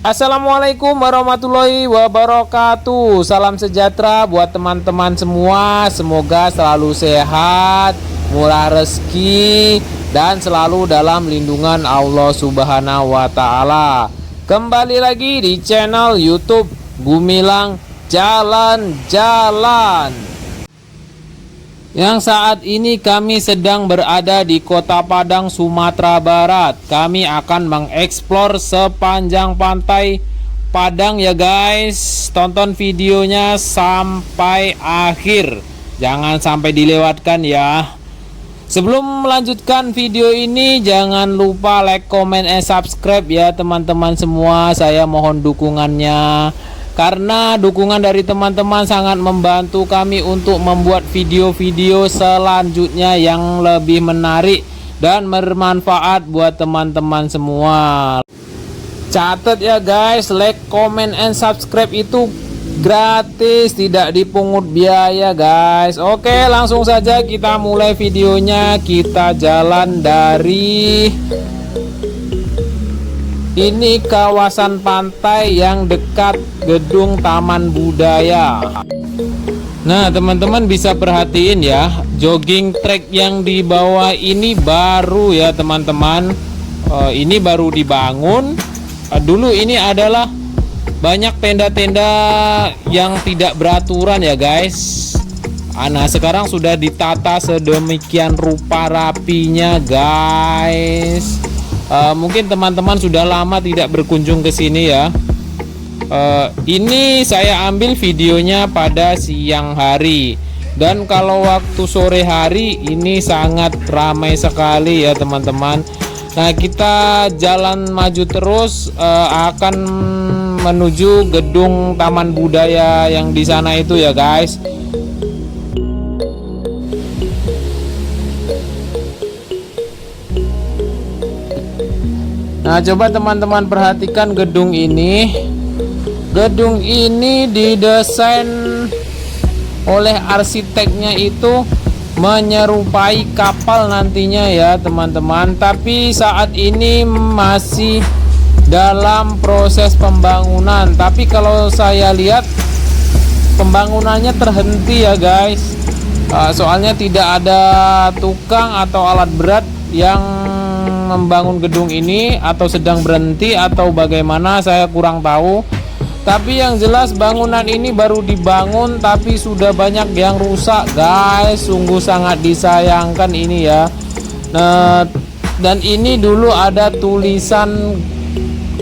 Assalamualaikum warahmatullahi wabarakatuh. Salam sejahtera buat teman-teman semua. Semoga selalu sehat, murah rezeki, dan selalu dalam lindungan Allah Subhanahu wa Ta'ala. Kembali lagi di channel YouTube Gumilang Jalan-Jalan. Yang saat ini kami sedang berada di Kota Padang, Sumatera Barat. Kami akan mengeksplor sepanjang pantai Padang ya guys. Tonton videonya sampai akhir, jangan sampai dilewatkan ya. Sebelum melanjutkan video ini, jangan lupa like, comment, and subscribe ya teman-teman semua. Saya mohon dukungannya, karena dukungan dari teman-teman sangat membantu kami untuk membuat video-video selanjutnya yang lebih menarik dan bermanfaat buat teman-teman semua. Catat ya guys, like, comment, and subscribe itu gratis, tidak dipungut biaya guys. Oke, langsung saja kita mulai videonya. Kita jalan dari ini kawasan pantai yang dekat gedung Taman Budaya. Nah teman-teman bisa perhatiin ya, jogging track yang di bawah ini baru ya teman-teman. Ini baru dibangun. Dulu ini adalah banyak tenda-tenda yang tidak beraturan ya guys. Nah sekarang sudah ditata sedemikian rupa rapinya guys. Mungkin teman-teman sudah lama tidak berkunjung ke sini ya. Ini saya ambil videonya pada siang hari, dan kalau waktu sore hari ini sangat ramai sekali ya teman-teman. Nah kita jalan maju terus, akan menuju gedung Taman Budaya yang di sana itu ya guys. Nah coba teman-teman perhatikan gedung ini. Gedung ini didesain oleh arsiteknya itu menyerupai kapal nantinya ya teman-teman. Tapi saat ini masih dalam proses pembangunan. Tapi kalau saya lihat pembangunannya terhenti ya guys. Soalnya tidak ada tukang atau alat berat yang membangun gedung ini, atau sedang berhenti atau bagaimana, saya kurang tahu. Tapi yang jelas bangunan ini baru dibangun tapi sudah banyak yang rusak guys. Sungguh sangat disayangkan ini ya. Nah, dan ini dulu ada tulisan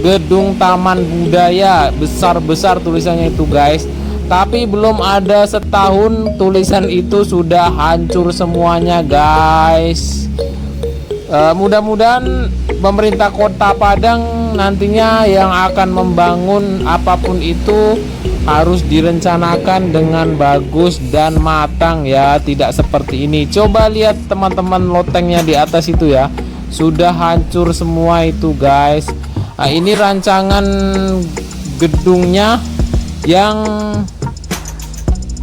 gedung Taman Budaya, besar-besar tulisannya itu guys. Tapi belum ada setahun tulisan itu sudah hancur semuanya guys. Mudah-mudahan pemerintah Kota Padang nantinya yang akan membangun apapun itu harus direncanakan dengan bagus dan matang ya, tidak seperti ini. Coba lihat teman-teman lotengnya di atas itu ya, sudah hancur semua itu guys. Nah, ini rancangan gedungnya yang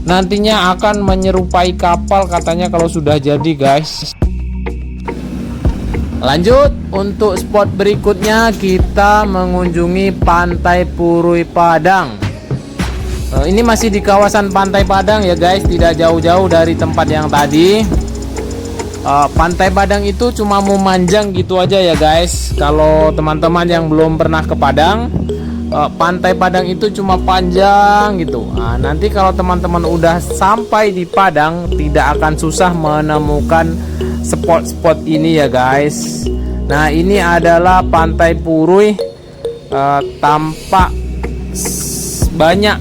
nantinya akan menyerupai kapal katanya kalau sudah jadi guys. Lanjut, untuk spot berikutnya kita mengunjungi Pantai Purui Padang. Ini masih di kawasan Pantai Padang ya guys, tidak jauh-jauh dari tempat yang tadi. Pantai Padang itu cuma memanjang gitu aja ya guys. Kalau teman-teman yang belum pernah ke Padang, Pantai Padang itu cuma panjang gitu. Nah, nanti kalau teman-teman udah sampai di Padang, tidak akan susah menemukan spot-spot ini ya guys. Nah ini adalah Pantai Purui. Tampak banyak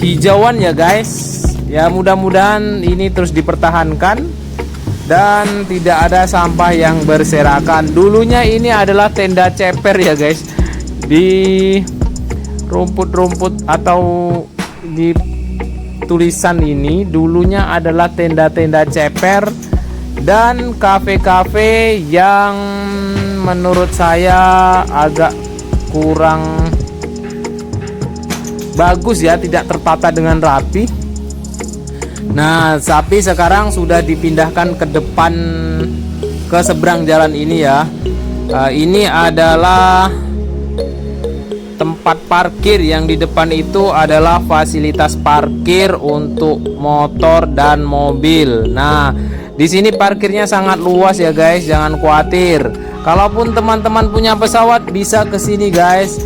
hijauan ya guys. Ya mudah-mudahan ini terus dipertahankan dan tidak ada sampah yang berserakan. Dulunya ini adalah tenda ceper ya guys. Di rumput-rumput atau di tulisan ini dulunya adalah tenda-tenda ceper dan kafe-kafe yang menurut saya agak kurang bagus ya, tidak tertata dengan rapi. Nah, tapi sekarang sudah dipindahkan ke depan, ke seberang jalan ini ya. Ini adalah tempat parkir. Yang di depan itu adalah fasilitas parkir untuk motor dan mobil. Nah, di sini parkirnya sangat luas ya guys, jangan khawatir. Kalaupun teman-teman punya pesawat bisa ke sini guys.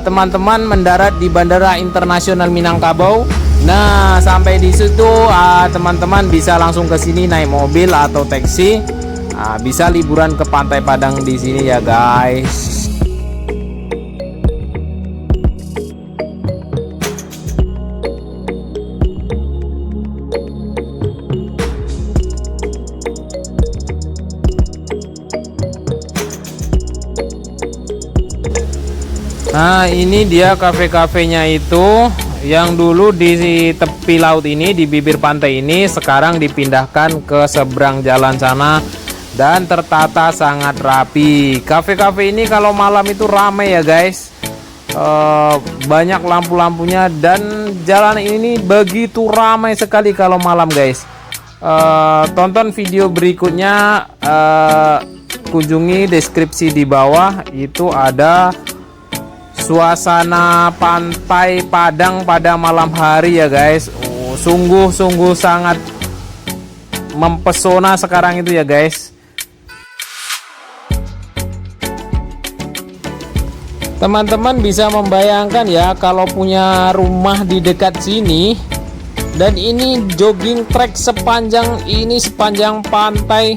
Teman-teman mendarat di Bandara Internasional Minangkabau. Nah, sampai di situ teman-teman bisa langsung ke sini naik mobil atau taksi. Bisa liburan ke Pantai Padang di sini ya guys. Nah, ini dia kafe-kafenya itu yang dulu di tepi laut ini, di bibir pantai ini, sekarang dipindahkan ke seberang jalan sana dan tertata sangat rapi. Kafe-kafe ini kalau malam itu ramai ya guys. Banyak lampu-lampunya dan jalan ini begitu ramai sekali kalau malam guys. Tonton video berikutnya, kunjungi deskripsi di bawah, itu ada suasana Pantai Padang pada malam hari ya guys. Sungguh-sungguh sangat mempesona sekarang itu ya guys. Teman-teman bisa membayangkan ya, kalau punya rumah di dekat sini dan ini jogging track sepanjang ini, sepanjang pantai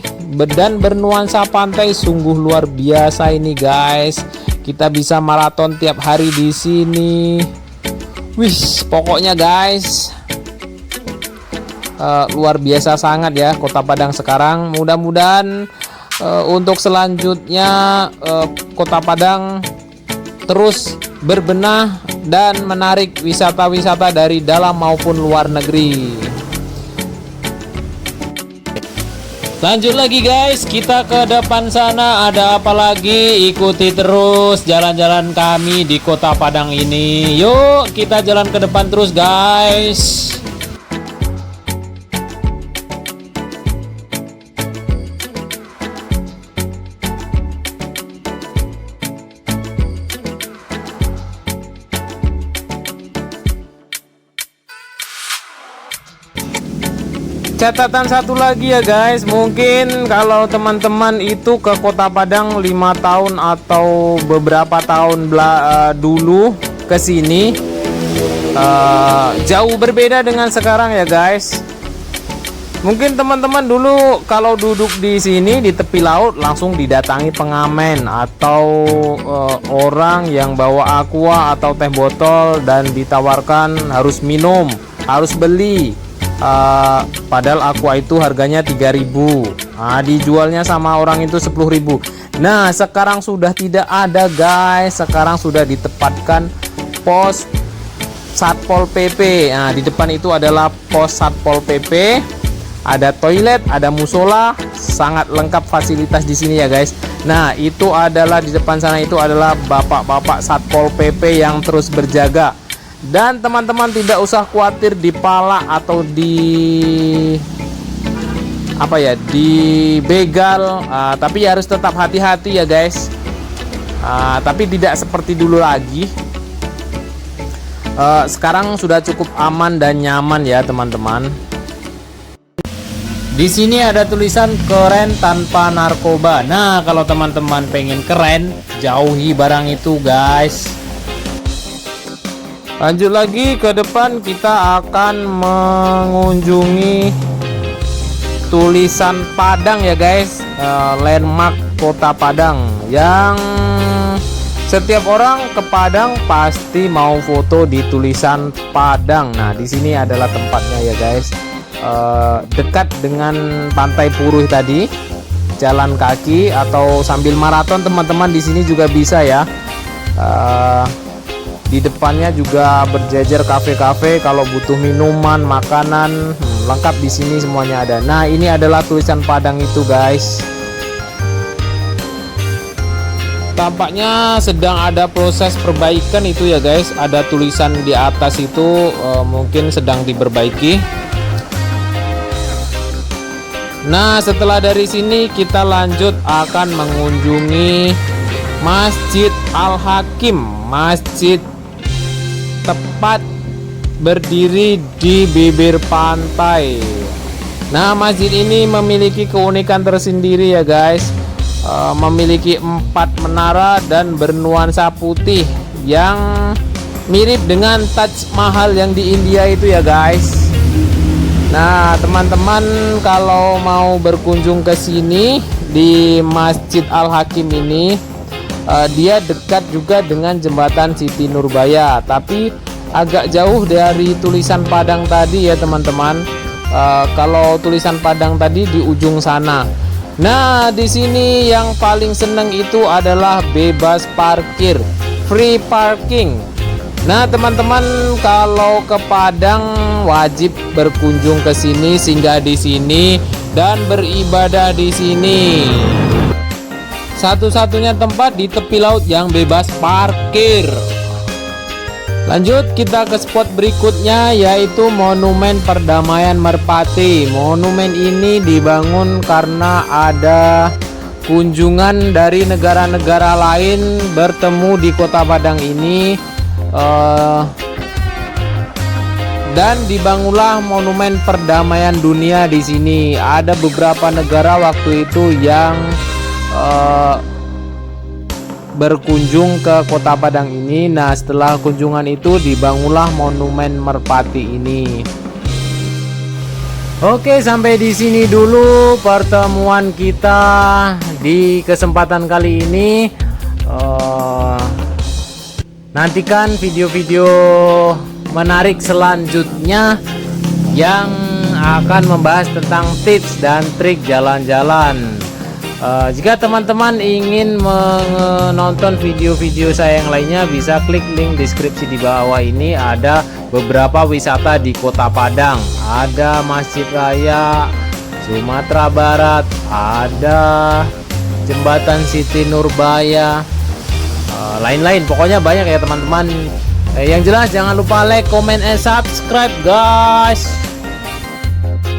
dan bernuansa pantai, sungguh luar biasa ini guys. Kita bisa maraton tiap hari di sini. Wih, pokoknya guys, luar biasa sangat ya Kota Padang sekarang. Mudah-mudahan untuk selanjutnya Kota Padang terus berbenah dan menarik wisata-wisata dari dalam maupun luar negeri. Lanjut lagi guys, kita ke depan sana ada apa lagi, ikuti terus jalan-jalan kami di Kota Padang ini. Yuk kita jalan ke depan terus guys. Catatan satu lagi ya guys, mungkin kalau teman-teman itu ke Kota Padang 5 tahun atau beberapa tahun dulu ke sini, jauh berbeda dengan sekarang ya guys. Mungkin teman-teman dulu kalau duduk di sini di tepi laut langsung didatangi pengamen atau orang yang bawa aqua atau teh botol dan ditawarkan harus minum, harus beli. Padahal aqua itu harganya 3.000, dijualnya sama orang itu 10.000. Nah, sekarang sudah tidak ada guys. Sekarang sudah ditempatkan pos Satpol PP. Nah, di depan itu adalah pos Satpol PP. Ada toilet, ada musola, sangat lengkap fasilitas di sini ya guys. Nah, itu adalah di depan sana itu adalah bapak-bapak Satpol PP yang terus berjaga. Dan teman-teman tidak usah khawatir dipalak atau di begal, tapi harus tetap hati-hati ya guys. Tapi tidak seperti dulu lagi. Sekarang sudah cukup aman dan nyaman ya teman-teman. Di sini ada tulisan keren tanpa narkoba. Nah, kalau teman-teman pengen keren, jauhi barang itu guys. Lanjut lagi ke depan, kita akan mengunjungi tulisan Padang ya guys, landmark Kota Padang yang setiap orang ke Padang pasti mau foto di tulisan Padang. Nah, di sini adalah tempatnya ya guys, dekat dengan Pantai Puruh tadi. Jalan kaki atau sambil maraton teman-teman di sini juga bisa ya. Di depannya juga berjejer kafe-kafe, kalau butuh minuman, makanan, lengkap di sini semuanya ada. Nah, ini adalah tulisan Padang itu guys. Tampaknya sedang ada proses perbaikan itu ya guys. Ada tulisan di atas itu mungkin sedang diperbaiki. Nah, setelah dari sini kita lanjut akan mengunjungi Masjid Al-Hakim, masjid tepat berdiri di bibir pantai. Nah, masjid ini memiliki keunikan tersendiri ya guys. Memiliki 4 menara dan bernuansa putih yang mirip dengan Taj Mahal yang di India itu ya guys. Nah, teman-teman kalau mau berkunjung ke sini di Masjid Al-Hakim ini, dia dekat juga dengan jembatan Siti Nurbaya, tapi agak jauh dari tulisan Padang tadi ya teman-teman. Kalau tulisan Padang tadi di ujung sana. Nah, di sini yang paling seneng itu adalah bebas parkir, free parking. Nah, teman-teman kalau ke Padang wajib berkunjung ke sini, singgah di sini dan beribadah di sini. Satu-satunya tempat di tepi laut yang bebas parkir. Lanjut kita ke spot berikutnya, yaitu Monumen Perdamaian Merpati. Monumen ini dibangun karena ada kunjungan dari negara-negara lain bertemu di Kota Padang ini, dan dibangunlah Monumen Perdamaian Dunia di sini. Ada beberapa negara waktu itu yang berkunjung ke Kota Padang ini. Nah, setelah kunjungan itu dibangunlah Monumen Merpati ini. Oke, sampai di sini dulu pertemuan kita di kesempatan kali ini. Nantikan video-video menarik selanjutnya yang akan membahas tentang tips dan trik jalan-jalan. Jika teman-teman ingin menonton video-video saya yang lainnya, bisa klik link deskripsi di bawah ini. Ada beberapa wisata di Kota Padang, ada Masjid Raya Sumatera Barat, ada jembatan Siti Nurbaya, lain-lain. Pokoknya banyak ya teman-teman. Yang jelas jangan lupa like, comment, and subscribe guys.